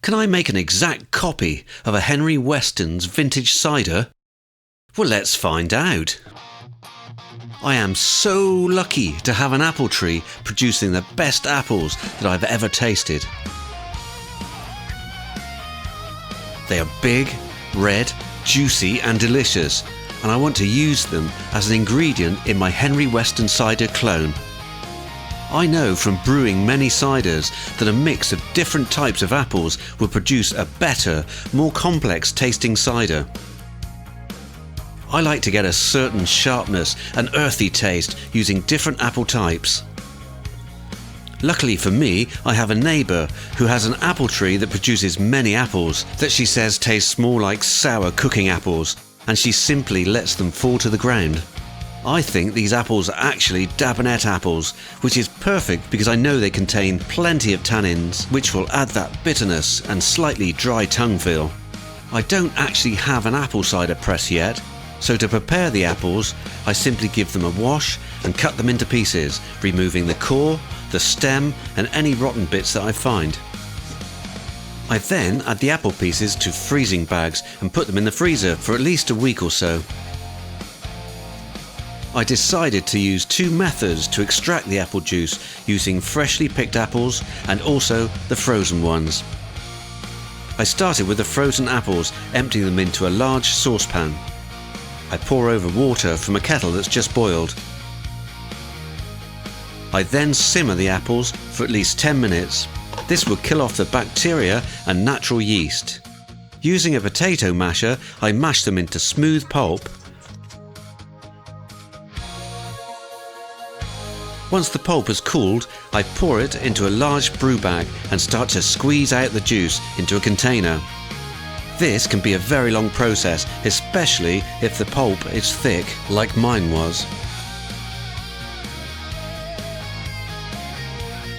Can I make an exact copy of a Henry Weston's Vintage Cider? Well, let's find out. I am so lucky to have an apple tree producing the best apples that I've ever tasted. They are big, red, juicy and delicious, and I want to use them as an ingredient in my Henry Weston Cider clone. I know from brewing many ciders that a mix of different types of apples will produce a better, more complex tasting cider. I like to get a certain sharpness and earthy taste using different apple types. Luckily for me, I have a neighbour who has an apple tree that produces many apples that she says tastes more like sour cooking apples, and she simply lets them fall to the ground. I think these apples are actually diferent apples, which is perfect because I know they contain plenty of tannins, which will add that bitterness and slightly dry tongue feel. I don't actually have an apple cider press yet, so to prepare the apples, I simply give them a wash and cut them into pieces, removing the core, the stem and any rotten bits that I find. I then add the apple pieces to freezing bags and put them in the freezer for at least a week or so. I decided to use two methods to extract the apple juice, using freshly picked apples and also the frozen ones. I started with the frozen apples, emptying them into a large saucepan. I pour over water from a kettle that's just boiled. I then simmer the apples for at least 10 minutes. This will kill off the bacteria and natural yeast. Using a potato masher, I mash them into smooth pulp. Once the pulp has cooled, I pour it into a large brew bag and start to squeeze out the juice into a container. This can be a very long process, especially if the pulp is thick, like mine was.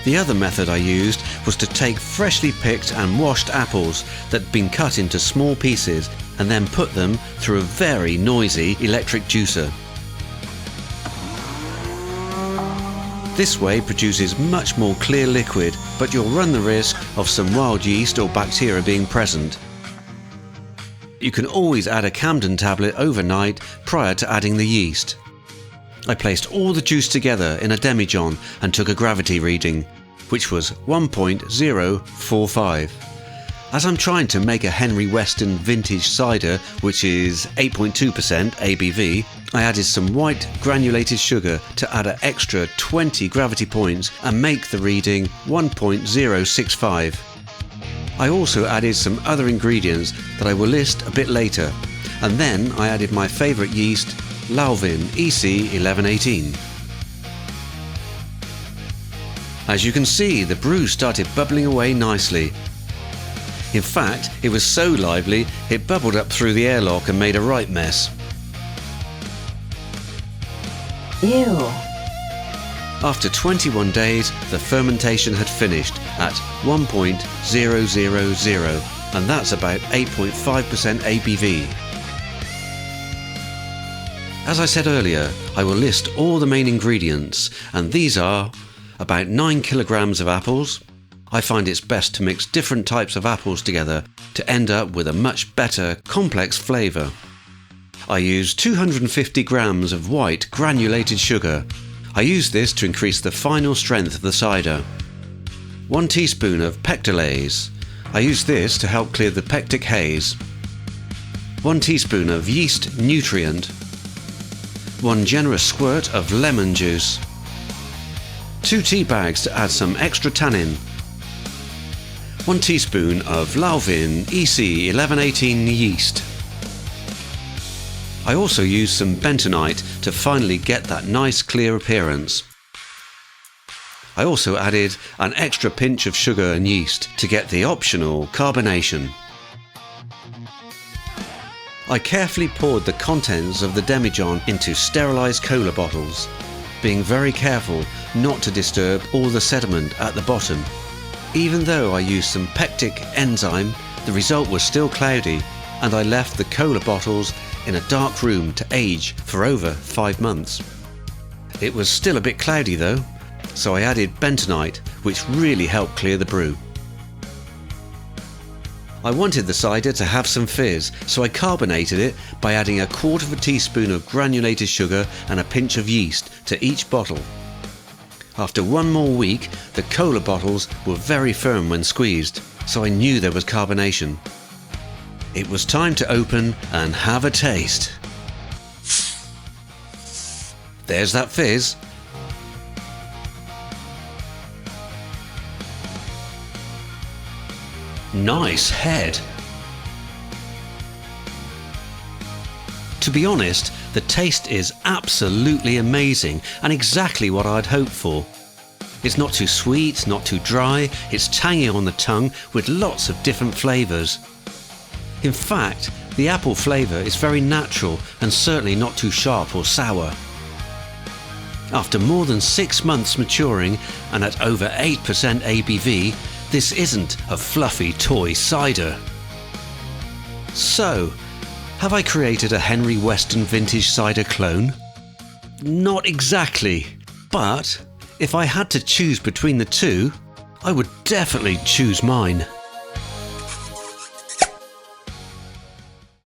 The other method I used was to take freshly picked and washed apples that had been cut into small pieces and then put them through a very noisy electric juicer. This way produces much more clear liquid, but you'll run the risk of some wild yeast or bacteria being present. You can always add a Camden tablet overnight prior to adding the yeast. I placed all the juice together in a demijohn and took a gravity reading, which was 1.045. As I'm trying to make a Henry Weston Vintage Cider, which is 8.2% ABV, I added some white granulated sugar to add an extra 20 gravity points and make the reading 1.065. I also added some other ingredients that I will list a bit later, and then I added my favourite yeast, Lalvin EC 1118. As you can see, the brew started bubbling away nicely. In fact, it was so lively it bubbled up through the airlock and made a right mess. Ew. After 21 days, the fermentation had finished at 1.000, and that's about 8.5% ABV. As I said earlier, I will list all the main ingredients, and these are about 9 kilograms of apples. I find it's best to mix different types of apples together to end up with a much better, complex flavour. I use 250 grams of white granulated sugar. I use this to increase the final strength of the cider. 1 teaspoon of pectolase. I use this to help clear the pectic haze. 1 teaspoon of yeast nutrient. 1 generous squirt of lemon juice. 2 tea bags to add some extra tannin. 1 teaspoon of Lalvin EC 1118 yeast. I also used some Bentonite to finally get that nice clear appearance. I also added an extra pinch of sugar and yeast to get the optional carbonation. I carefully poured the contents of the demijohn into sterilised cola bottles, being very careful not to disturb all the sediment at the bottom. Even though I used some pectic enzyme, the result was still cloudy, and I left the cola bottles in a dark room to age for over 5 months. It was still a bit cloudy though, so I added bentonite, which really helped clear the brew. I wanted the cider to have some fizz, so I carbonated it by adding 1/4 teaspoon of granulated sugar and a pinch of yeast to each bottle. After one more week, the cola bottles were very firm when squeezed, so I knew there was carbonation. It was time to open and have a taste. There's that fizz. Nice head. To be honest, the taste is absolutely amazing and exactly what I'd hoped for. It's not too sweet, not too dry, it's tangy on the tongue with lots of different flavours. In fact, the apple flavour is very natural and certainly not too sharp or sour. After more than 6 months maturing and at over 8% ABV, this isn't a fluffy toy cider. So, have I created a Henry Weston Vintage Cider clone? Not exactly, but if I had to choose between the two, I would definitely choose mine.